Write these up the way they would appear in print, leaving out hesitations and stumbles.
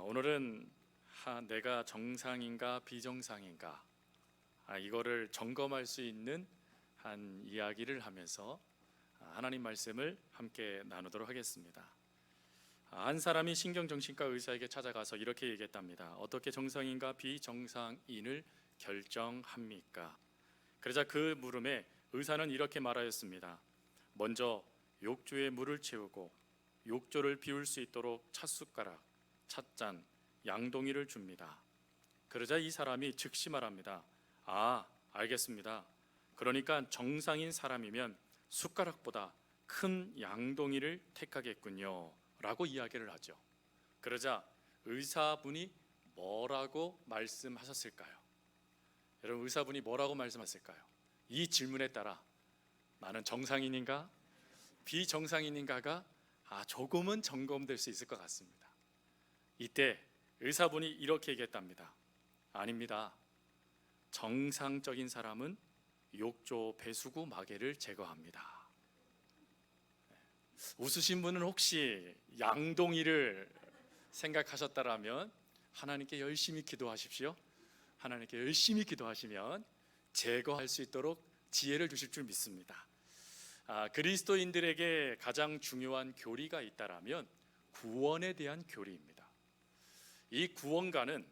오늘은 내가 정상인가 비정상인가 이거를 점검할 수 있는 한 이야기를 하면서 하나님 말씀을 함께 나누도록 하겠습니다. 한 사람이 신경정신과 의사에게 찾아가서 이렇게 얘기했답니다. 어떻게 정상인가 비정상인을 결정합니까? 그러자 그 물음에 의사는 이렇게 말하였습니다. 먼저 욕조에 물을 채우고 욕조를 비울 수 있도록 찻숟가락, 찻잔, 양동이를 줍니다. 그러자 이 사람이 즉시 말합니다. 알겠습니다. 그러니까 정상인 사람이면 숟가락보다 큰 양동이를 택하겠군요 라고 이야기를 하죠. 그러자 의사분이 뭐라고 말씀하셨을까요? 여러분, 의사분이 뭐라고 말씀하셨을까요? 이 질문에 따라 나는 정상인인가 비정상인인가가 조금은 점검될 수 있을 것 같습니다. 이때 의사분이 이렇게 얘기했답니다. 아닙니다. 정상적인 사람은 욕조 배수구 마개를 제거합니다. 웃으신 분은 혹시 양동이를 생각하셨다라면 하나님께 열심히 기도하십시오. 하나님께 열심히 기도하시면 제거할 수 있도록 지혜를 주실 줄 믿습니다. 그리스도인들에게 가장 중요한 교리가 있다라면 구원에 대한 교리입니다. 이 구원관은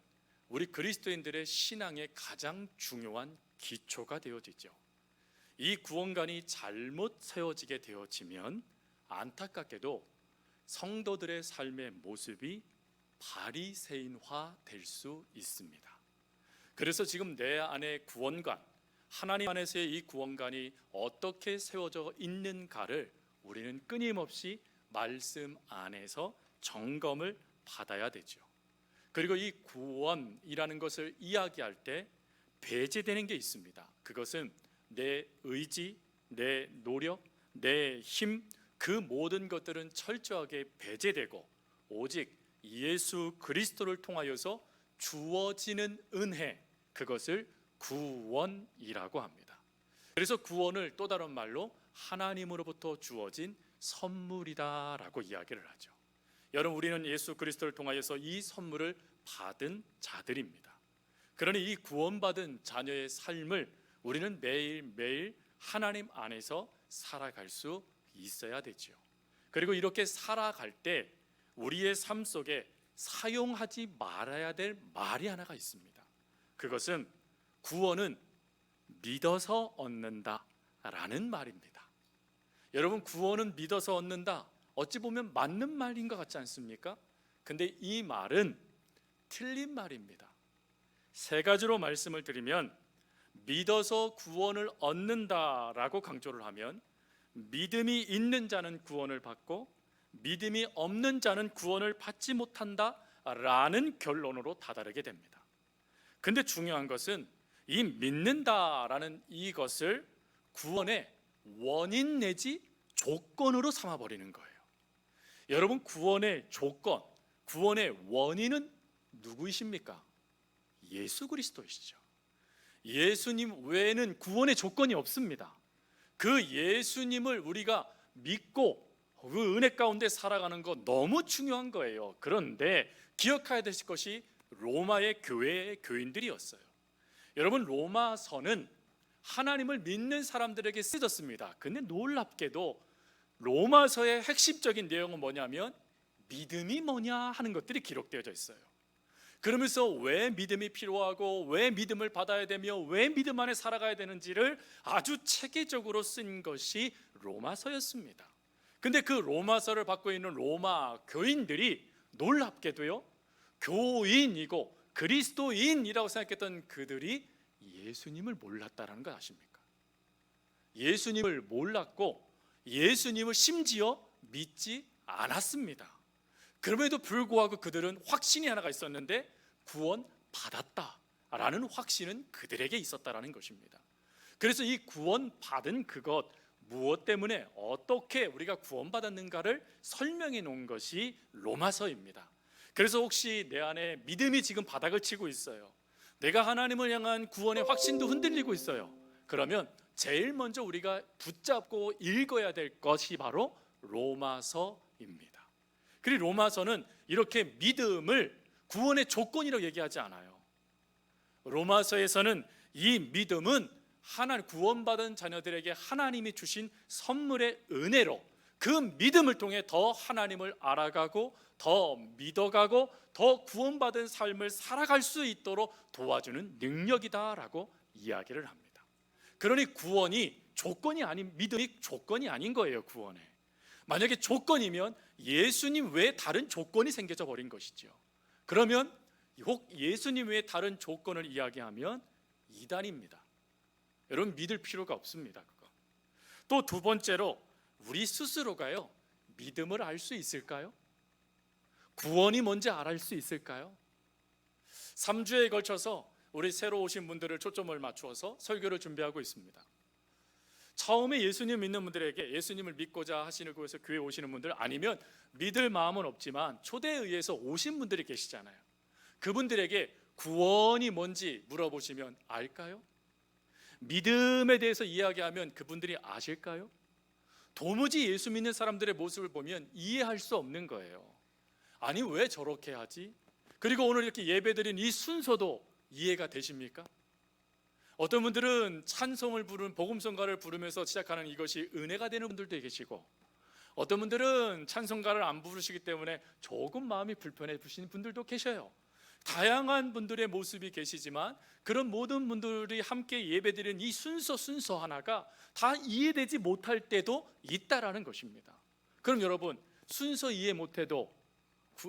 우리 그리스도인들의 신앙의 가장 중요한 기초가 되어지죠. 이 구원관이 잘못 세워지게 되어지면 안타깝게도 성도들의 삶의 모습이 바리새인화 될 수 있습니다. 그래서 지금 내 안에 구원관, 하나님 안에서의 이 구원관이 어떻게 세워져 있는가를 우리는 끊임없이 말씀 안에서 점검을 받아야 되죠. 그리고 이 구원이라는 것을 이야기할 때 배제되는 게 있습니다. 그것은 내 의지, 내 노력, 내 힘, 그 모든 것들은 철저하게 배제되고 오직 예수 그리스도를 통하여서 주어지는 은혜, 그것을 구원이라고 합니다. 그래서 구원을 또 다른 말로 하나님으로부터 주어진 선물이다라고 이야기를 하죠. 여러분, 우리는 예수 그리스도를 통하여서 이 선물을 받은 자들입니다. 그러니 이 구원받은 자녀의 삶을 우리는 매일매일 하나님 안에서 살아갈 수 있어야 되죠. 그리고 이렇게 살아갈 때 우리의 삶 속에 사용하지 말아야 될 말이 하나가 있습니다. 그것은 구원은 믿어서 얻는다라는 말입니다. 여러분, 구원은 믿어서 얻는다, 어찌 보면 맞는 말인 것 같지 않습니까? 근데 이 말은 틀린 말입니다. 세 가지로 말씀을 드리면, 믿어서 구원을 얻는다라고 강조를 하면 믿음이 있는 자는 구원을 받고 믿음이 없는 자는 구원을 받지 못한다라는 결론으로 다다르게 됩니다. 근데 중요한 것은 이 믿는다라는 이것을 구원의 원인 내지 조건으로 삼아버리는 거예요. 여러분, 구원의 조건, 구원의 원인은 누구이십니까? 예수 그리스도이시죠. 예수님 외에는 구원의 조건이 없습니다. 그 예수님을 우리가 믿고 그 은혜 가운데 살아가는 거 너무 중요한 거예요. 그런데 기억해야 되실 것이 로마의 교회의 교인들이었어요. 여러분, 로마서는 하나님을 믿는 사람들에게 쓰여졌습니다. 근데 놀랍게도 로마서의 핵심적인 내용은 뭐냐면 믿음이 뭐냐 하는 것들이 기록되어져 있어요. 그러면서 왜 믿음이 필요하고 왜 믿음을 받아야 되며 왜 믿음 안에 살아가야 되는지를 아주 체계적으로 쓴 것이 로마서였습니다. 근데 그 로마서를 받고 있는 로마 교인들이 놀랍게도요, 교인이고 그리스도인이라고 생각했던 그들이 예수님을 몰랐다는 걸 아십니까? 예수님을 몰랐고 예수님을 심지어 믿지 않았습니다. 그럼에도 불구하고 그들은 확신이 하나가 있었는데 구원 받았다라는 확신은 그들에게 있었다라는 것입니다. 그래서 이 구원 받은 그것, 무엇 때문에 어떻게 우리가 구원받았는가를 설명해 놓은 것이 로마서입니다. 그래서 혹시 내 안에 믿음이 지금 바닥을 치고 있어요, 내가 하나님을 향한 구원의 확신도 흔들리고 있어요, 그러면 제일 먼저 우리가 붙잡고 읽어야 될 것이 바로 로마서입니다. 그리고 로마서는 이렇게 믿음을 구원의 조건이라고 얘기하지 않아요. 로마서에서는 이 믿음은 하나님 구원받은 자녀들에게 하나님이 주신 선물의 은혜로 그 믿음을 통해 더 하나님을 알아가고 더 믿어가고 더 구원받은 삶을 살아갈 수 있도록 도와주는 능력이다라고 이야기를 합니다. 그러니 구원이 조건이 아닌, 믿음이 조건이 아닌 거예요. 구원에 만약에 조건이면 예수님 외에 다른 조건이 생겨져 버린 것이죠. 그러면 혹 예수님 외에 다른 조건을 이야기하면 이단입니다. 여러분 믿을 필요가 없습니다. 그거. 또 두 번째로 우리 스스로가요 믿음을 알 수 있을까요? 구원이 뭔지 알 수 있을까요? 3주에 걸쳐서 우리 새로 오신 분들을 초점을 맞추어서 설교를 준비하고 있습니다. 처음에 예수님 믿는 분들에게 예수님을 믿고자 하시는 곳에서 교회 오시는 분들, 아니면 믿을 마음은 없지만 초대에 의해서 오신 분들이 계시잖아요. 그분들에게 구원이 뭔지 물어보시면 알까요? 믿음에 대해서 이야기하면 그분들이 아실까요? 도무지 예수 믿는 사람들의 모습을 보면 이해할 수 없는 거예요. 아니 왜 저렇게 하지? 그리고 오늘 이렇게 예배드린 이 순서도 이해가 되십니까? 어떤 분들은 찬송을 부르는 복음성가를 부르면서 시작하는 이것이 은혜가 되는 분들도 계시고, 어떤 분들은 찬송가를 안 부르시기 때문에 조금 마음이 불편해 보시는 분들도 계셔요. 다양한 분들의 모습이 계시지만 그런 모든 분들이 함께 예배드리는 이 순서 하나가 다 이해되지 못할 때도 있다라는 것입니다. 그럼 여러분 순서 이해 못해도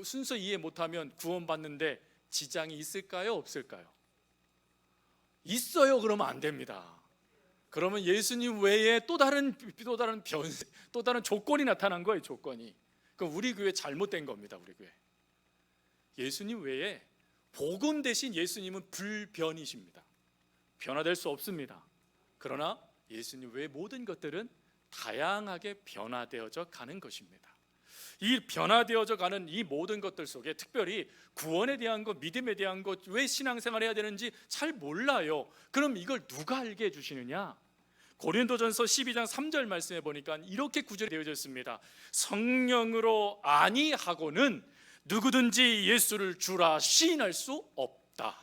순서 이해 못하면 구원받는데 지장이 있을까요? 없을까요? 있어요. 그러면 안 됩니다. 그러면 예수님 외에 또 다른 조건이 나타난 거예요. 조건이. 그럼 우리 교회 잘못된 겁니다. 우리 교회. 예수님 외에 복음 대신 예수님은 불변이십니다. 변화될 수 없습니다. 그러나 예수님 외의 모든 것들은 다양하게 변화되어져 가는 것입니다. 이 변화되어져 가는 이 모든 것들 속에 특별히 구원에 대한 것, 믿음에 대한 것, 왜 신앙생활을 해야 되는지 잘 몰라요. 그럼 이걸 누가 알게 해주시느냐? 고린도전서 12장 3절 말씀에 보니까 이렇게 구절이 되어져 있습니다. 성령으로 아니하고는 누구든지 예수를 주라 시인할 수 없다.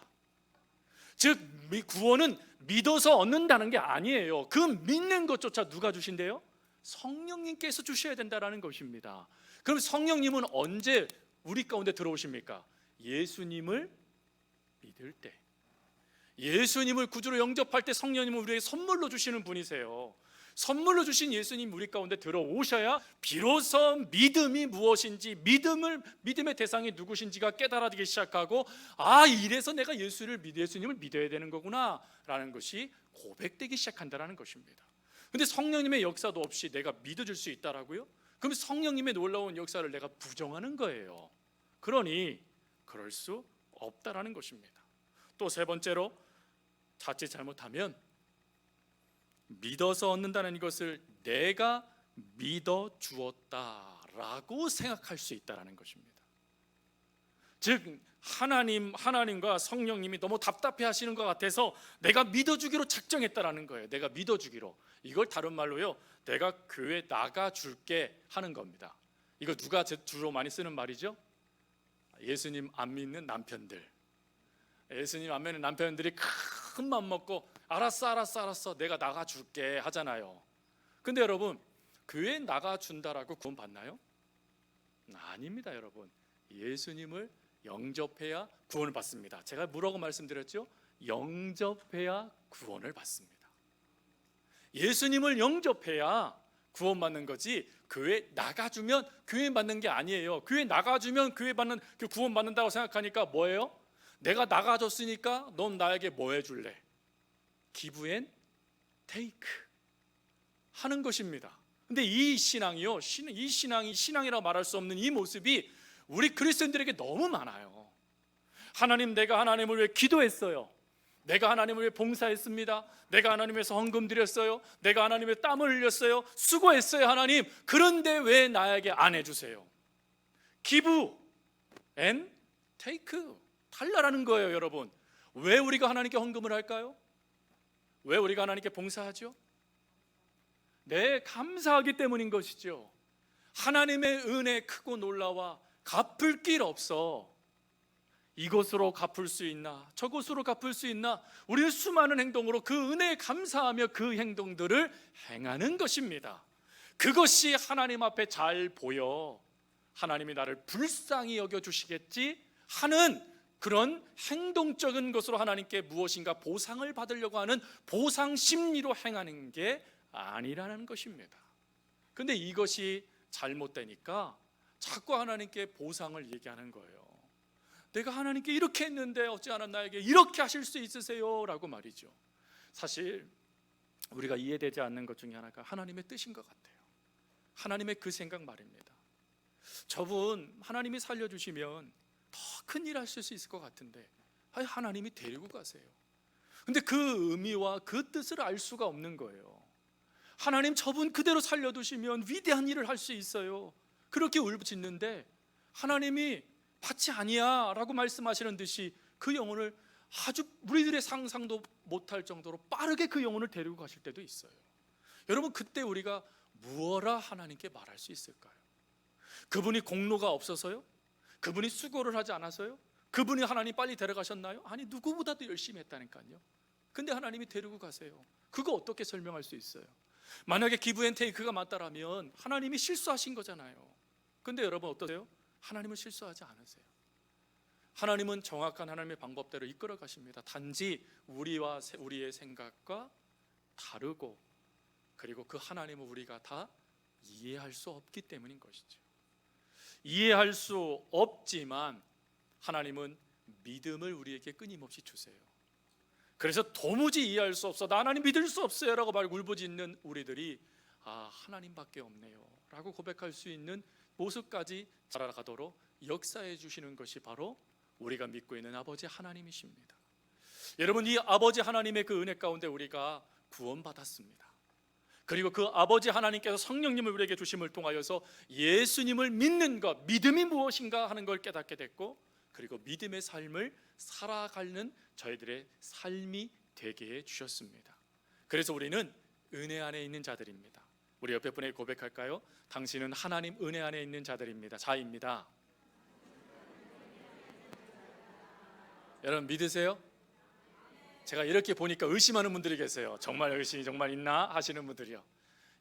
즉 구원은 믿어서 얻는다는 게 아니에요. 그 믿는 것조차 누가 주신대요? 성령님께서 주셔야 된다는 것입니다. 그럼 성령님은 언제 우리 가운데 들어오십니까? 예수님을 믿을 때, 예수님을 구주로 영접할 때 성령님은 우리에게 선물로 주시는 분이세요. 선물로 주신 예수님 우리 가운데 들어오셔야 비로소 믿음이 무엇인지, 믿음의 대상이 누구신지가 깨달아지기 시작하고, 아 이래서 내가 예수님을 믿어야 되는 거구나 라는 것이 고백되기 시작한다는 것입니다. 근데 성령님의 역사도 없이 내가 믿어줄 수 있다라고요? 그럼 성령님의 놀라운 역사를 내가 부정하는 거예요. 그러니 그럴 수 없다라는 것입니다. 또 세 번째로, 자칫 잘못하면 믿어서 얻는다는 것을 내가 믿어 주었다라고 생각할 수 있다라는 것입니다. 즉 하나님과 성령님이 너무 답답해 하시는 것 같아서 내가 믿어주기로 작정했다라는 거예요. 내가 믿어주기로. 이걸 다른 말로요, 내가 교회 나가줄게 하는 겁니다. 이거 누가 주로 많이 쓰는 말이죠? 예수님 안 믿는 남편들. 예수님 안 믿는 남편들이 큰 맘 먹고 알았어 내가 나가줄게 하잖아요. 근데 여러분 교회 나가준다라고 구원 받나요? 아닙니다. 여러분 예수님을 영접해야 구원을 받습니다. 제가 뭐라고 말씀드렸죠? 영접해야 구원을 받습니다. 예수님을 영접해야 구원받는 거지, 교회 나가주면 교회 받는 게 아니에요. 교회 나가주면 구원 받는다고 생각하니까 뭐예요? 내가 나가줬으니까 넌 나에게 뭐 해줄래? Give and take 하는 것입니다. 근데 이 신앙이요, 이 신앙이 신앙이라고 말할 수 없는 이 모습이 우리 그리스도인들에게 너무 많아요. 하나님, 내가 하나님을 위해 기도했어요. 내가 하나님을 위해 봉사했습니다. 내가 하나님 위해서 헌금 드렸어요. 내가 하나님 위해 땀을 흘렸어요. 수고했어요 하나님. 그런데 왜 나에게 안 해주세요? Give and take 달라라는 거예요. 여러분 왜 우리가 하나님께 헌금을 할까요? 왜 우리가 하나님께 봉사하죠? 네, 감사하기 때문인 것이죠. 하나님의 은혜 크고 놀라와 갚을 길 없어. 이것으로 갚을 수 있나, 저것으로 갚을 수 있나, 우리는 수많은 행동으로 그 은혜에 감사하며 그 행동들을 행하는 것입니다. 그것이 하나님 앞에 잘 보여 하나님이 나를 불쌍히 여겨주시겠지 하는 그런 행동적인 것으로 하나님께 무엇인가 보상을 받으려고 하는 보상 심리로 행하는 게 아니라는 것입니다. 근데 이것이 잘못되니까 자꾸 하나님께 보상을 얘기하는 거예요. 내가 하나님께 이렇게 했는데 어찌 하나 나에게 이렇게 하실 수 있으세요? 라고 말이죠. 사실 우리가 이해되지 않는 것 중에 하나가 하나님의 뜻인 것 같아요. 하나님의 그 생각 말입니다. 저분 하나님이 살려주시면 더 큰 일 하실 수 있을 것 같은데 하나님이 데리고 가세요. 근데 그 의미와 그 뜻을 알 수가 없는 거예요. 하나님 저분 그대로 살려두시면 위대한 일을 할 수 있어요. 그렇게 울부짖는데 하나님이 받지 아니야 라고 말씀하시는 듯이 그 영혼을 아주 우리들의 상상도 못할 정도로 빠르게 그 영혼을 데리고 가실 때도 있어요. 여러분, 그때 우리가 무엇라 하나님께 말할 수 있을까요? 그분이 공로가 없어서요? 그분이 수고를 하지 않아서요? 그분이 하나님 빨리 데려가셨나요? 아니, 누구보다도 열심히 했다니까요. 근데 하나님이 데리고 가세요. 그거 어떻게 설명할 수 있어요? 만약에 기브앤테이크가 맞다라면 하나님이 실수하신 거잖아요. 근데 여러분 어떠세요? 하나님은 실수하지 않으세요. 하나님은 정확한 하나님의 방법대로 이끌어 가십니다. 단지 우리와 우리의 생각과 다르고, 그리고 그 하나님을 우리가 다 이해할 수 없기 때문인 것이죠. 이해할 수 없지만 하나님은 믿음을 우리에게 끊임없이 주세요. 그래서 도무지 이해할 수 없어, 나 하나님 믿을 수 없어요 라고 말 울부짖는 우리들이 하나님밖에 없네요 라고 고백할 수 있는 모습까지 자라가도록 역사해 주시는 것이 바로 우리가 믿고 있는 아버지 하나님이십니다. 여러분, 이 아버지 하나님의 그 은혜 가운데 우리가 구원받았습니다. 그리고 그 아버지 하나님께서 성령님을 우리에게 주심을 통하여서 예수님을 믿는 것, 믿음이 무엇인가 하는 걸 깨닫게 됐고, 그리고 믿음의 삶을 살아가는 저희들의 삶이 되게 해주셨습니다. 그래서 우리는 은혜 안에 있는 자들입니다. 우리 옆에 분에게 고백할까요? 당신은 하나님 은혜 안에 있는 자들입니다. 자입니다. 여러분 믿으세요? 제가 이렇게 보니까 의심하는 분들이 계세요. 정말 의심이 정말 있나 하시는 분들이요.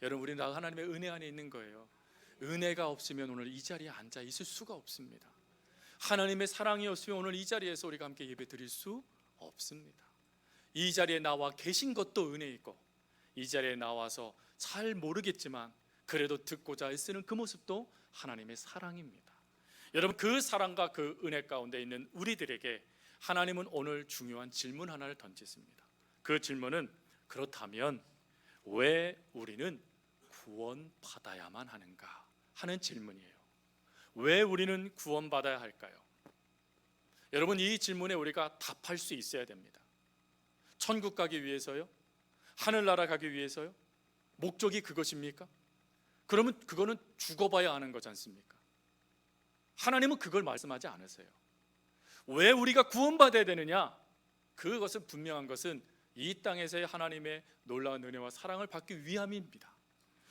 여러분, 우리는 하나님의 은혜 안에 있는 거예요. 은혜가 없으면 오늘 이 자리에 앉아 있을 수가 없습니다. 하나님의 사랑이었으면 오늘 이 자리에서 우리가 함께 예배 드릴 수 없습니다. 이 자리에 나와 계신 것도 은혜이고, 이 자리에 나와서 잘 모르겠지만 그래도 듣고자 애쓰는 그 모습도 하나님의 사랑입니다. 여러분, 그 사랑과 그 은혜 가운데 있는 우리들에게 하나님은 오늘 중요한 질문 하나를 던지십니다. 그 질문은, 그렇다면 왜 우리는 구원받아야만 하는가 하는 질문이에요. 왜 우리는 구원받아야 할까요? 여러분, 이 질문에 우리가 답할 수 있어야 됩니다. 천국 가기 위해서요? 하늘나라 가기 위해서요? 목적이 그것입니까? 그러면 그거는 죽어봐야 하는 거지 않습니까? 하나님은 그걸 말씀하지 않으세요. 왜 우리가 구원받아야 되느냐? 그것은 분명한 것은 이 땅에서의 하나님의 놀라운 은혜와 사랑을 받기 위함입니다.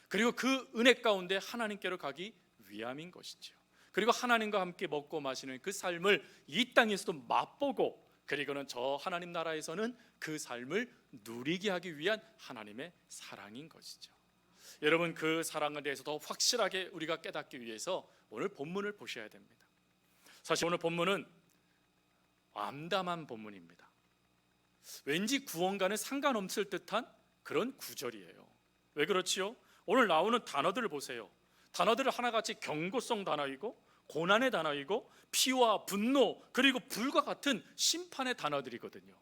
그리고 그 은혜 가운데 하나님께로 가기 위함인 것이죠. 그리고 하나님과 함께 먹고 마시는 그 삶을 이 땅에서도 맛보고, 그리고는 저 하나님 나라에서는 그 삶을 누리게 하기 위한 하나님의 사랑인 것이죠. 여러분, 그 사랑에 대해서 더 확실하게 우리가 깨닫기 위해서 오늘 본문을 보셔야 됩니다. 사실 오늘 본문은 암담한 본문입니다. 왠지 구원과는 상관없을 듯한 그런 구절이에요. 왜 그렇지요? 오늘 나오는 단어들을 보세요. 단어들을 하나같이 경고성 단어이고, 고난의 단어이고, 피와 분노, 그리고 불과 같은 심판의 단어들이거든요.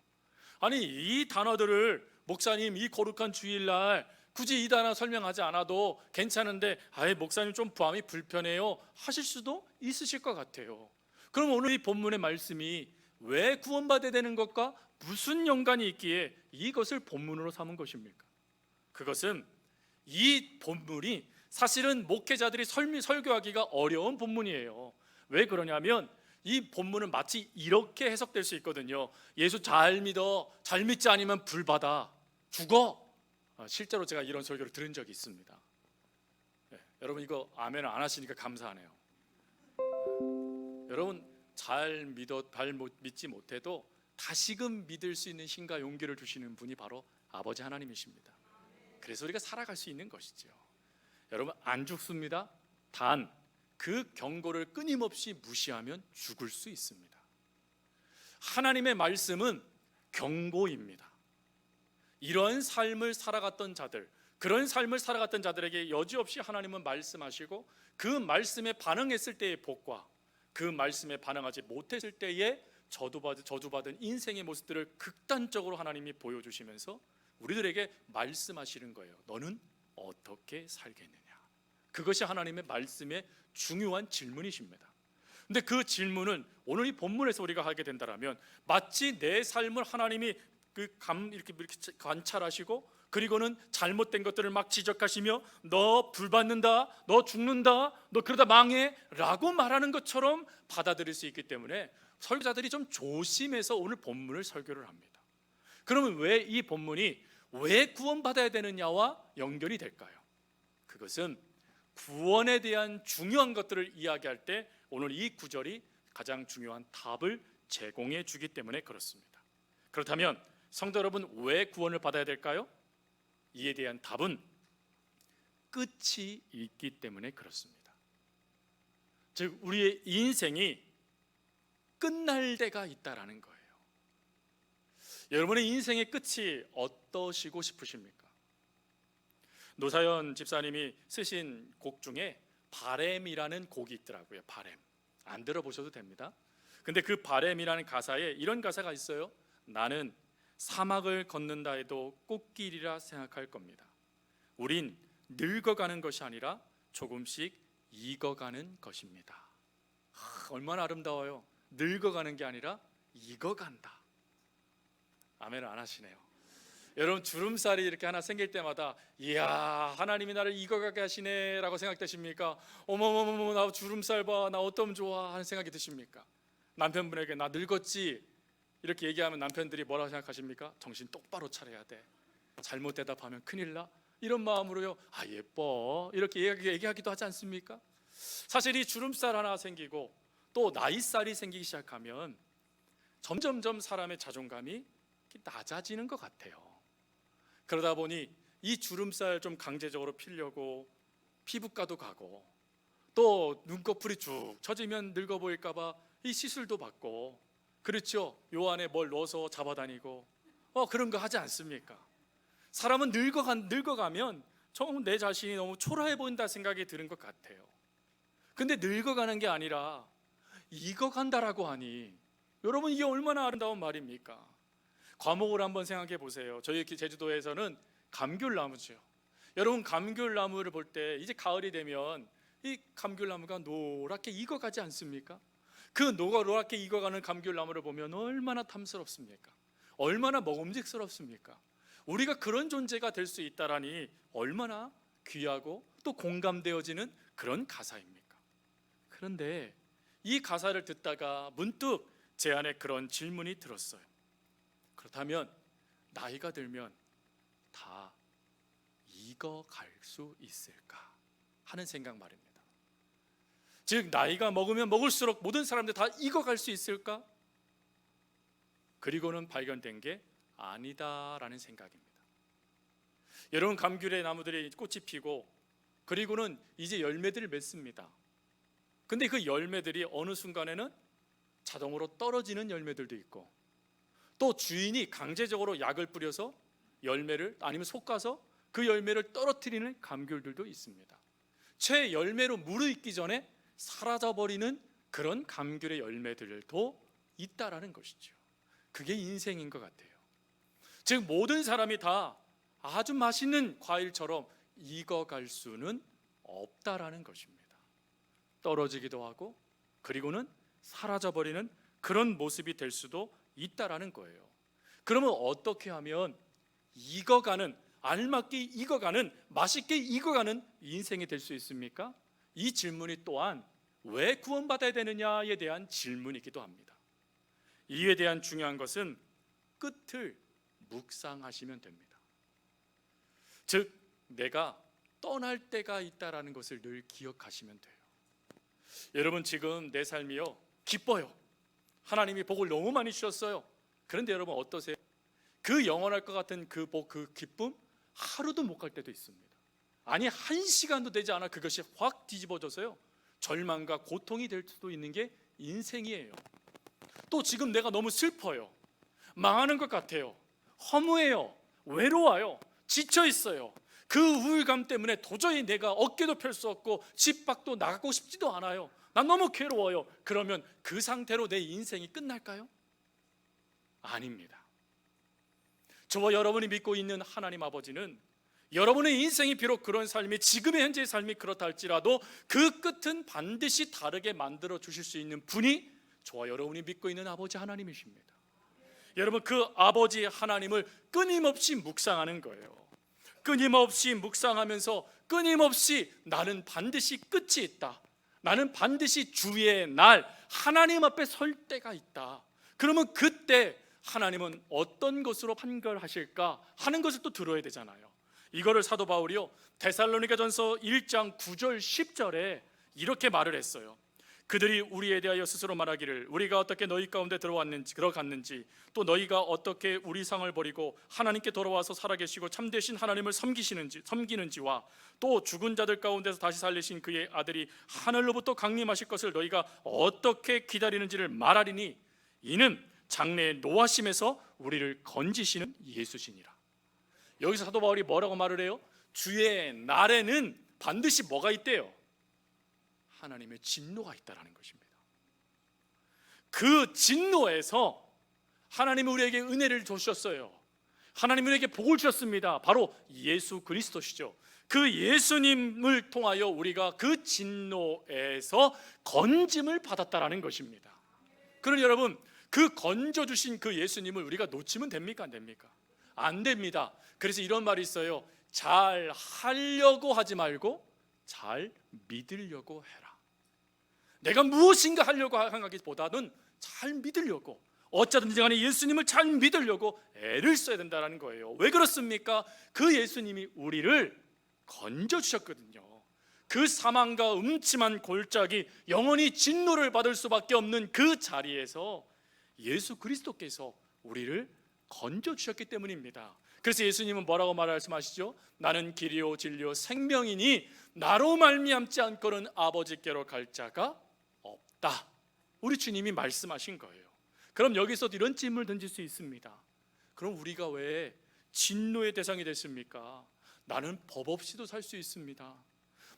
아니, 이 단어들을 목사님 이 거룩한 주일날 굳이 이 단어 설명하지 않아도 괜찮은데 목사님 좀 마음이 불편해요 하실 수도 있으실 것 같아요. 그럼 오늘 이 본문의 말씀이 왜 구원받아야 되는 것과 무슨 연관이 있기에 이것을 본문으로 삼은 것입니까? 그것은 이 본문이 사실은 목회자들이 설교하기가 어려운 본문이에요. 왜 그러냐면 이 본문은 마치 이렇게 해석될 수 있거든요. 예수 잘 믿어, 잘 믿지 않으면 불 받아, 죽어. 실제로 제가 이런 설교를 들은 적이 있습니다. 여러분, 이거 아멘을 안 하시니까 감사하네요. 여러분, 믿지 못해도 다시금 믿을 수 있는 힘과 용기를 주시는 분이 바로 아버지 하나님이십니다. 그래서 우리가 살아갈 수 있는 것이죠. 여러분, 안 죽습니다. 단 그 경고를 끊임없이 무시하면 죽을 수 있습니다. 하나님의 말씀은 경고입니다. 이런 삶을 살아갔던 자들, 그런 삶을 살아갔던 자들에게 여지없이 하나님은 말씀하시고, 그 말씀에 반응했을 때의 복과 그 말씀에 반응하지 못했을 때의 저주받은 인생의 모습들을 극단적으로 하나님이 보여주시면서 우리들에게 말씀하시는 거예요. 너는 어떻게 살겠느냐. 그것이 하나님의 말씀의 중요한 질문이십니다. 근데 그 질문은 오늘 이 본문에서 우리가 하게 된다면, 마치 내 삶을 하나님이 이렇게 관찰하시고, 그리고는 잘못된 것들을 막 지적하시며 너 불받는다, 너 죽는다, 너 그러다 망해 라고 말하는 것처럼 받아들일 수 있기 때문에 설교자들이 좀 조심해서 오늘 본문을 설교를 합니다. 그러면 왜 이 본문이 왜 구원받아야 되느냐와 연결이 될까요? 그것은 구원에 대한 중요한 것들을 이야기할 때 오늘 이 구절이 가장 중요한 답을 제공해 주기 때문에 그렇습니다. 그렇다면 성도 여러분, 왜 구원을 받아야 될까요? 이에 대한 답은 끝이 있기 때문에 그렇습니다. 즉 우리의 인생이 끝날 때가 있다라는 거예요. 여러분의 인생의 끝이 어떠시고 싶으십니까? 노사연 집사님이 쓰신 곡 중에 바램이라는 곡이 있더라고요. 바램. 안 들어보셔도 됩니다. 근데 그 바램이라는 가사에 이런 가사가 있어요. 나는 사막을 걷는다 해도 꽃길이라 생각할 겁니다. 우린 늙어가는 것이 아니라 조금씩 익어가는 것입니다. 얼마나 아름다워요. 늙어가는 게 아니라 익어간다. 아멘을 안 하시네요. 여러분, 주름살이 이렇게 하나 생길 때마다 이야, 하나님이 나를 익어가게 하시네 라고 생각되십니까? 어머머머머, 나 주름살 봐, 나 어쩜 좋아 하는 생각이 드십니까? 남편분에게 나 늙었지 이렇게 얘기하면 남편들이 뭐라고 생각하십니까? 정신 똑바로 차려야 돼, 잘못 대답하면 큰일 나, 이런 마음으로요, 아 예뻐 이렇게 얘기하기도 하지 않습니까? 사실 이 주름살 하나 생기고 또 나이살이 생기기 시작하면 점점점 사람의 자존감이 낮아지는 것 같아요. 그러다 보니 이 주름살 좀 강제적으로 피려고 피부과도 가고, 또 눈꺼풀이 쭉 처지면 늙어 보일까 봐 이 시술도 받고, 그렇죠? 요 안에 뭘 넣어서 잡아다니고 그런 거 하지 않습니까? 사람은 늙어가면 정 내 자신이 너무 초라해 보인다 생각이 드는 것 같아요. 근데 늙어가는 게 아니라 익어간다라고 하니 여러분, 이게 얼마나 아름다운 말입니까? 과목을 한번 생각해 보세요. 저희 제주도에서는 감귤나무죠. 여러분, 감귤나무를 볼 때 이제 가을이 되면 이 감귤나무가 노랗게 익어가지 않습니까? 그 노랗게 익어가는 감귤나무를 보면 얼마나 탐스럽습니까? 얼마나 먹음직스럽습니까? 우리가 그런 존재가 될 수 있다라니 얼마나 귀하고 또 공감되어지는 그런 가사입니까? 그런데 이 가사를 듣다가 문득 제 안에 그런 질문이 들었어요. 그렇다면 나이가 들면 다 익어갈 수 있을까 하는 생각 말입니다. 즉 나이가 먹으면 먹을수록 모든 사람들 다 익어갈 수 있을까? 그리고는 발견된 게 아니다라는 생각입니다. 여러분, 감귤의 나무들이 꽃이 피고 그리고는 이제 열매들을 맺습니다. 근데 그 열매들이 어느 순간에는 자동으로 떨어지는 열매들도 있고, 또 주인이 강제적으로 약을 뿌려서 열매를 아니면 솎아서 그 열매를 떨어뜨리는 감귤들도 있습니다. 채 열매로 무르익기 전에 사라져버리는 그런 감귤의 열매들도 있다라는 것이죠. 그게 인생인 것 같아요. 즉 모든 사람이 다 아주 맛있는 과일처럼 익어갈 수는 없다라는 것입니다. 떨어지기도 하고 그리고는 사라져버리는 그런 모습이 될 수도 있다라는 거예요. 그러면 어떻게 하면 익어가는, 알맞게 익어가는, 맛있게 익어가는 인생이 될 수 있습니까? 이 질문이 또한 왜 구원받아야 되느냐에 대한 질문이기도 합니다. 이에 대한 중요한 것은 끝을 묵상하시면 됩니다. 즉 내가 떠날 때가 있다라는 것을 늘 기억하시면 돼요. 여러분, 지금 내 삶이요 기뻐요. 하나님이 복을 너무 많이 주셨어요. 그런데 여러분 어떠세요? 그 영원할 것 같은 그 복, 그 기쁨 하루도 못 갈 때도 있습니다. 아니 1시간도 되지 않아 그것이 확 뒤집어져서요 절망과 고통이 될 수도 있는 게 인생이에요. 또 지금 내가 너무 슬퍼요. 망하는 것 같아요. 허무해요. 외로워요. 지쳐 있어요. 그 우울감 때문에 도저히 내가 어깨도 펼 수 없고 집 밖도 나가고 싶지도 않아요. 난 너무 괴로워요. 그러면 그 상태로 내 인생이 끝날까요? 아닙니다. 저와 여러분이 믿고 있는 하나님 아버지는 여러분의 인생이 비록 그런 삶이 지금의 현재의 삶이 그렇다 할지라도 그 끝은 반드시 다르게 만들어 주실 수 있는 분이 저와 여러분이 믿고 있는 아버지 하나님이십니다. 여러분 그 아버지 하나님을 끊임없이 묵상하는 거예요. 끊임없이 묵상하면서 끊임없이 나는 반드시 끝이 있다. 나는 반드시 주의 날 하나님 앞에 설 때가 있다. 그러면 그때 하나님은 어떤 것으로 판결하실까 하는 것을 또 들어야 되잖아요. 이거를 사도 바울이요 데살로니가전서 1장 9절 10절에 이렇게 말을 했어요. 그들이 우리에 대하여 스스로 말하기를 우리가 어떻게 너희 가운데 들어갔는지 또 너희가 어떻게 우리 상을 버리고 하나님께 돌아와서 살아계시고 참되신 하나님을 섬기는지와 또 죽은 자들 가운데서 다시 살리신 그의 아들이 하늘로부터 강림하실 것을 너희가 어떻게 기다리는지를 말하리니 이는 장래의 노하심에서 우리를 건지시는 예수시니라. 여기서 사도 바울이 뭐라고 말을 해요? 주의 날에는 반드시 뭐가 있대요? 하나님의 진노가 있다라는 것입니다. 그 진노에서 하나님이 우리에게 은혜를 주셨어요. 하나님이 우리에게 복을 주셨습니다. 바로 예수 그리스도시죠. 그 예수님을 통하여 우리가 그 진노에서 건짐을 받았다라는 것입니다. 그러니 여러분 그 건져주신 그 예수님을 우리가 놓치면 됩니까? 안 됩니까? 안 됩니다. 그래서 이런 말이 있어요. 잘 하려고 하지 말고 잘 믿으려고 해라. 내가 무엇인가 하려고 생각하기보다는 잘 믿으려고 어쩌든지 간에 예수님을 잘 믿으려고 애를 써야 된다는 거예요. 왜 그렇습니까? 그 예수님이 우리를 건져주셨거든요. 그 사망과 음침한 골짜기 영원히 진노를 받을 수밖에 없는 그 자리에서 예수 그리스도께서 우리를 건져주셨기 때문입니다. 그래서 예수님은 뭐라고 말씀하시죠? 나는 길이요 진리요 생명이니 나로 말미암지 않고는 아버지께로 갈 자가 없다. 우리 주님이 말씀하신 거예요. 그럼 여기서 이런 질문을 던질 수 있습니다. 그럼 우리가 왜 진노의 대상이 됐습니까? 나는 법 없이도 살 수 있습니다.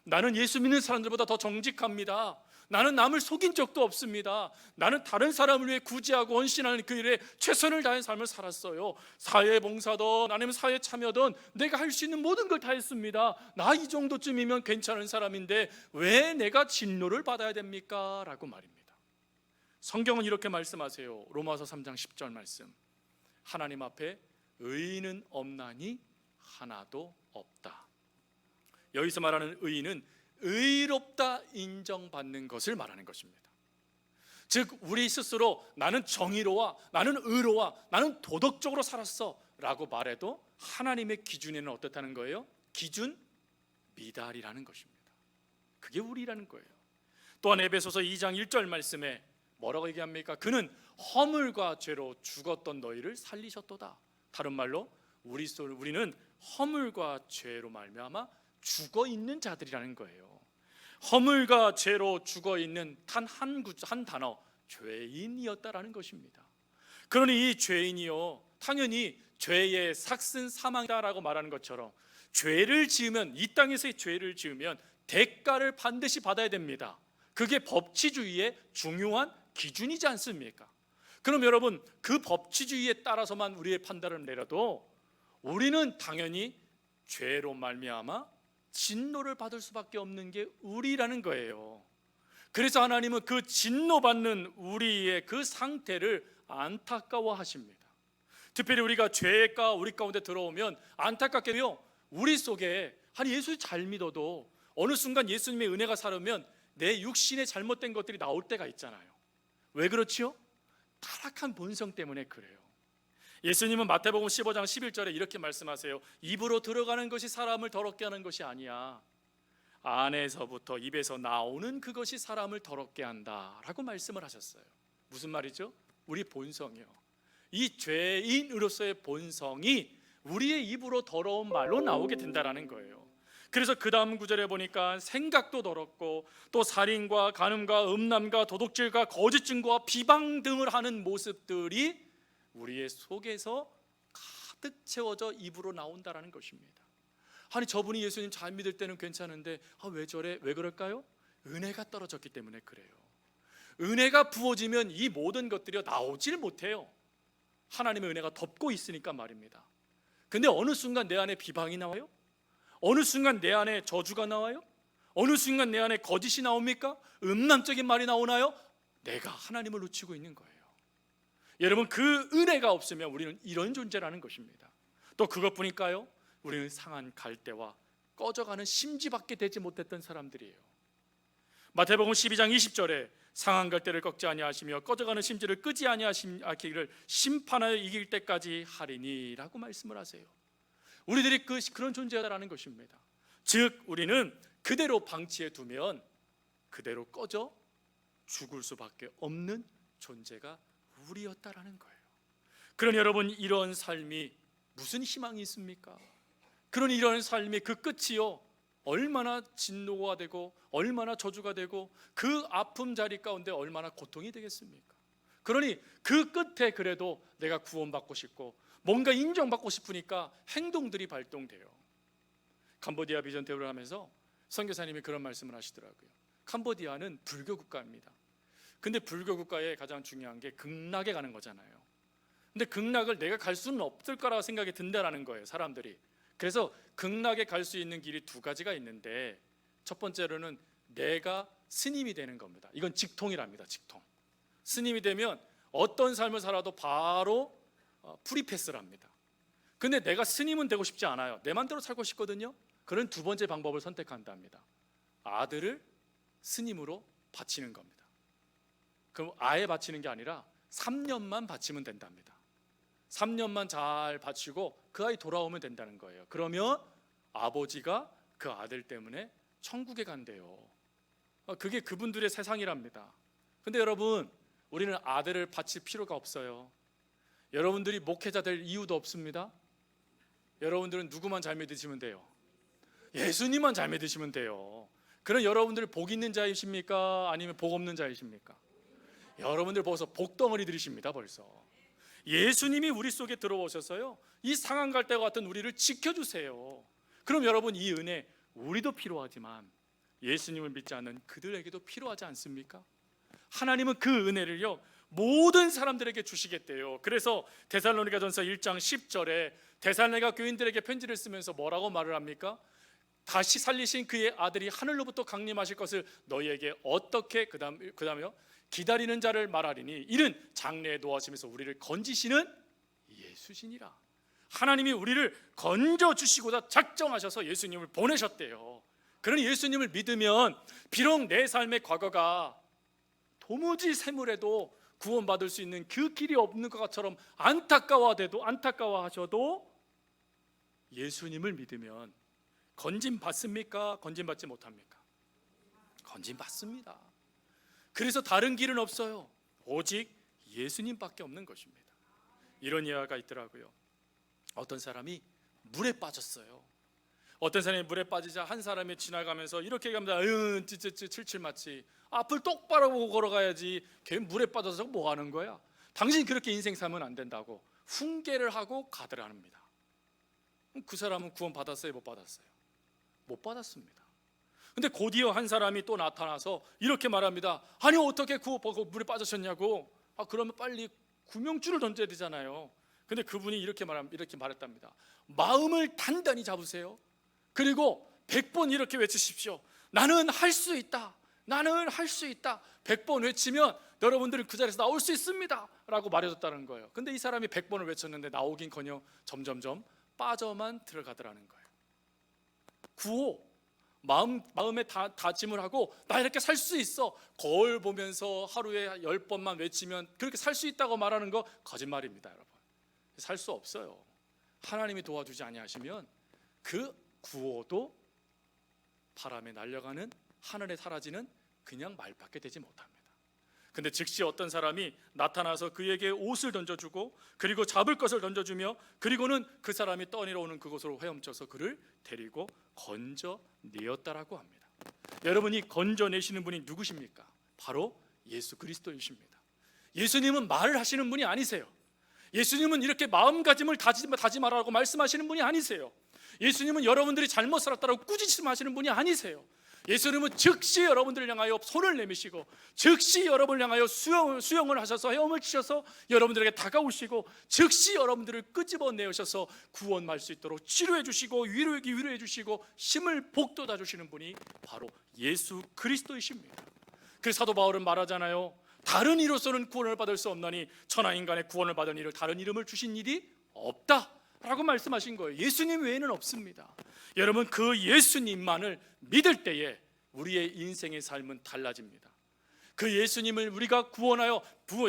나는 예수 믿는 사람들보다 더 정직합니다. 나는 남을 속인 적도 없습니다. 나는 다른 사람을 위해 구제하고 헌신하는 그 일에 최선을 다한 삶을 살았어요. 사회 봉사든 아니면 사회 참여든 내가 할 수 있는 모든 걸 다 했습니다. 나 이 정도쯤이면 괜찮은 사람인데 왜 내가 진노를 받아야 됩니까? 라고 말입니다. 성경은 이렇게 말씀하세요. 로마서 3장 10절 말씀. 하나님 앞에 의인은 없나니 하나도 없다. 여기서 말하는 의인은 의롭다 인정받는 것을 말하는 것입니다. 즉 우리 스스로 나는 정의로워, 나는 의로워, 나는 도덕적으로 살았어 라고 말해도 하나님의 기준에는 어떻다는 거예요? 기준 미달이라는 것입니다. 그게 우리라는 거예요. 또한 에베소서 2장 1절 말씀에 뭐라고 얘기합니까? 그는 허물과 죄로 죽었던 너희를 살리셨도다. 다른 말로 우리는 허물과 죄로 말미암아 죽어 있는 자들이라는 거예요. 허물과 죄로 죽어 있는 단 한 단어 죄인이었다라는 것입니다. 그러니 이 죄인이요 당연히 죄의 삭슨 사망이다라고 말하는 것처럼 죄를 지으면 이 땅에서의 죄를 지으면 대가를 반드시 받아야 됩니다. 그게 법치주의의 중요한 기준이지 않습니까? 그럼 여러분 그 법치주의에 따라서만 우리의 판단을 내려도 우리는 당연히 죄로 말미암아 진노를 받을 수밖에 없는 게 우리라는 거예요. 그래서 하나님은 그 진노받는 우리의 그 상태를 안타까워하십니다. 특별히 우리가 죄가 우리 가운데 들어오면 안타깝게요 우리 속에 예수 잘 믿어도 어느 순간 예수님의 은혜가 사르면 내 육신의 잘못된 것들이 나올 때가 있잖아요. 왜 그렇지요? 타락한 본성 때문에 그래요. 예수님은 마태복음 15장 11절에 이렇게 말씀하세요. 입으로 들어가는 것이 사람을 더럽게 하는 것이 아니야. 안에서부터 입에서 나오는 그것이 사람을 더럽게 한다 라고 말씀을 하셨어요. 무슨 말이죠? 우리 본성이요. 이 죄인으로서의 본성이 우리의 입으로 더러운 말로 나오게 된다라는 거예요. 그래서 그 다음 구절에 보니까 생각도 더럽고 또 살인과 간음과 음란과 도둑질과 거짓 증거와 비방 등을 하는 모습들이 우리의 속에서 가득 채워져 입으로 나온다라는 것입니다. 아니, 저분이 예수님 잘 믿을 때는 괜찮은데 왜 저래? 왜 그럴까요? 은혜가 떨어졌기 때문에 그래요. 은혜가 부어지면 이 모든 것들이 나오질 못해요. 하나님의 은혜가 덮고 있으니까 말입니다. 근데 어느 순간 내 안에 비방이 나와요? 어느 순간 내 안에 저주가 나와요? 어느 순간 내 안에 거짓이 나옵니까? 음란적인 말이 나오나요? 내가 하나님을 놓치고 있는 거예요. 여러분, 그 은혜가 없으면 우리는 이런 존재라는 것입니다. 또 그것뿐일까요? 우리는 상한 갈대와 꺼져가는 심지밖에 되지 못했던 사람들이에요. 마태복음 12장 20절에 상한 갈대를 꺾지 아니하시며 꺼져가는 심지를 끄지 아니하시기를 심판하여 이길 때까지 하리니 라고 말씀을 하세요. 우리들이 그런 존재다라는 것입니다. 즉 우리는 그대로 방치해 두면 그대로 꺼져 죽을 수밖에 없는 존재가 우리였다라는 거예요. 그러니 여러분, 이런 삶이 무슨 희망이 있습니까? 그러니 이런 삶이 그 끝이요, 얼마나 진노가 되고 얼마나 저주가 되고 그 아픔 자리 가운데 얼마나 고통이 되겠습니까? 그러니 그 끝에 그래도 내가 구원받고 싶고 뭔가 인정받고 싶으니까 행동들이 발동돼요. 캄보디아 비전 대회를 하면서 선교사님이 그런 말씀을 하시더라고요. 캄보디아는 불교 국가입니다. 근데 불교 국가의 가장 중요한 게 극락에 가는 거잖아요. 근데 극락을 내가 갈 수는 없을 거라고 생각이 든다라는 거예요, 사람들이. 그래서 극락에 갈 수 있는 길이 두 가지가 있는데, 첫 번째로는 내가 스님이 되는 겁니다. 이건 직통이랍니다. 직통. 스님이 되면 어떤 삶을 살아도 바로 프리패스를 합니다. 근데 내가 스님은 되고 싶지 않아요. 내 맘대로 살고 싶거든요. 그런 두 번째 방법을 선택한답니다. 아들을 스님으로 바치는 겁니다. 그럼 아예 바치는 게 아니라 3년만 바치면 된답니다. 3년만 잘 바치고 그 아이 돌아오면 된다는 거예요. 그러면 아버지가 그 아들 때문에 천국에 간대요. 그게 그분들의 세상이랍니다. 근데 여러분, 우리는 아들을 바칠 필요가 없어요. 여러분들이 목회자 될 이유도 없습니다. 여러분들은 누구만 잘 믿으시면 돼요? 예수님만 잘 믿으시면 돼요. 그럼 여러분들 복 있는 자이십니까? 아니면 복 없는 자이십니까? 여러분들 벌써 복덩어리 들이십니다. 벌써 예수님이 우리 속에 들어오셔서요, 이 상한 갈대와 같은 우리를 지켜주세요. 그럼 여러분, 이 은혜 우리도 필요하지만 예수님을 믿지 않는 그들에게도 필요하지 않습니까? 하나님은 그 은혜를요 모든 사람들에게 주시겠대요. 그래서 데살로니가전서 1장 10절에 데살로니가 교인들에게 편지를 쓰면서 뭐라고 말을 합니까? 다시 살리신 그의 아들이 하늘로부터 강림하실 것을 너희에게 어떻게, 그 다음에요, 기다리는 자를 말하리니 이는 장래에 노하시면서 우리를 건지시는 예수시니라. 하나님이 우리를 건져주시고자 작정하셔서 예수님을 보내셨대요. 그러니 예수님을 믿으면 비록 내 삶의 과거가 도무지 샘물에도 구원받을 수 있는 그 길이 없는 것처럼 안타까워하셔도 예수님을 믿으면 건진 받습니까? 건진 받지 못합니까? 건진 받습니다. 그래서 다른 길은 없어요. 오직 예수님밖에 없는 것입니다. 이런 이야기가 있더라고요. 어떤 사람이 물에 빠졌어요. 어떤 사람이 물에 빠지자 한 사람이 지나가면서 이렇게 얘기합니다. 칠칠맞지, 앞을 똑바로 보고 걸어가야지, 걔 물에 빠져서 뭐 하는 거야? 당신 그렇게 인생 살면 안 된다고 훈계를 하고 가더랍니다. 그 사람은 구원 받았어요? 못 받았어요? 못 받았습니다. 근데 곧이어 한 사람이 또 나타나서 이렇게 말합니다. 아니, 어떻게 물에 빠지셨냐고. 그러면 빨리 구명줄을 던져야 되잖아요. 근데 그분이 이렇게 말했답니다. 마음을 단단히 잡으세요. 그리고 100번 이렇게 외치십시오. 나는 할 수 있다. 나는 할 수 있다. 100번 외치면 여러분들은 그 자리에서 나올 수 있습니다 라고 말해줬다는 거예요. 근데 이 사람이 100번을 외쳤는데 나오긴커녕 점점점 빠져만 들어가더라는 거예요. 구호, 마음에 다짐을 하고 나 이렇게 살 수 있어, 거울 보면서 하루에 10번만 외치면 그렇게 살 수 있다고 말하는 거 거짓말입니다. 여러분, 살 수 없어요. 하나님이 도와주지 아니하시면 그 구호도 바람에 날려가는, 하늘에 사라지는 그냥 말밖에 되지 못합니다. 근데 즉시 어떤 사람이 나타나서 그에게 옷을 던져주고 그리고 잡을 것을 던져주며 그리고는 그 사람이 떠내려오는 그곳으로 헤엄쳐서 그를 데리고 건져내었다라고 합니다. 여러분, 이 건져내시는 분이 누구십니까? 바로 예수 그리스도이십니다. 예수님은 말을 하시는 분이 아니세요. 예수님은 이렇게 마음가짐을 다짐하라고 말씀하시는 분이 아니세요. 예수님은 여러분들이 잘못 살았다고 꾸짖으시는 분이 아니세요. 예수님은 즉시 여러분들을 향하여 손을 내미시고 즉시 여러분을 향하여 수영을 하셔서 헤엄을 치셔서 여러분들에게 다가오시고 즉시 여러분들을 끄집어내셔서 구원할 수 있도록 치료해 주시고 위로해 주시고 힘을 북돋아 주시는 분이 바로 예수 그리스도이십니다. 그래서 사도 바울은 말하잖아요. 다른 이로서는 구원을 받을 수 없나니 천하 인간의 구원을 받은 이를 다른 이름을 주신 일이 없다 라고 말씀하신 거예요. 예수님 외에는 없습니다. 여러분, 그 예수님만을 믿을 때에 우리의 인생의 삶은 달라집니다. 그 예수님을 우리가 구원하여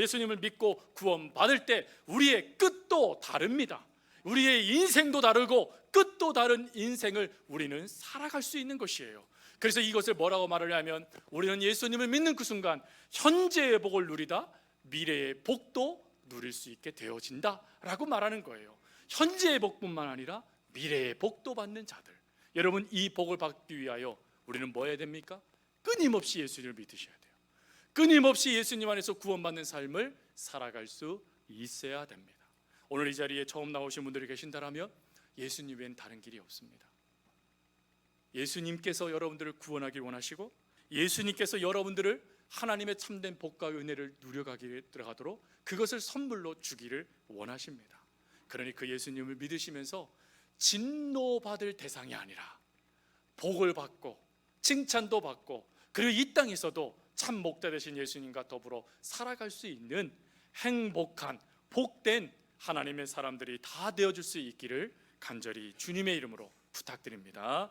예수님을 믿고 구원받을 때 우리의 끝도 다릅니다. 우리의 인생도 다르고 끝도 다른 인생을 우리는 살아갈 수 있는 것이에요. 그래서 이것을 뭐라고 말을 하면 우리는 예수님을 믿는 그 순간 현재의 복을 누리다 미래의 복도 누릴 수 있게 되어진다 라고 말하는 거예요. 현재의 복뿐만 아니라 미래의 복도 받는 자들, 여러분, 이 복을 받기 위하여 우리는 뭐 해야 됩니까? 끊임없이 예수님을 믿으셔야 돼요. 끊임없이 예수님 안에서 구원받는 삶을 살아갈 수 있어야 됩니다. 오늘 이 자리에 처음 나오신 분들이 계신다면 예수님 외엔 다른 길이 없습니다. 예수님께서 여러분들을 구원하길 원하시고 예수님께서 여러분들을 하나님의 참된 복과 은혜를 누려가도록 그것을 선물로 주기를 원하십니다. 그러니 그 예수님을 믿으시면서 진노받을 대상이 아니라 복을 받고 칭찬도 받고 그리고 이 땅에서도 참 목자 되신 예수님과 더불어 살아갈 수 있는 행복한 복된 하나님의 사람들이 다 되어줄 수 있기를 간절히 주님의 이름으로 부탁드립니다.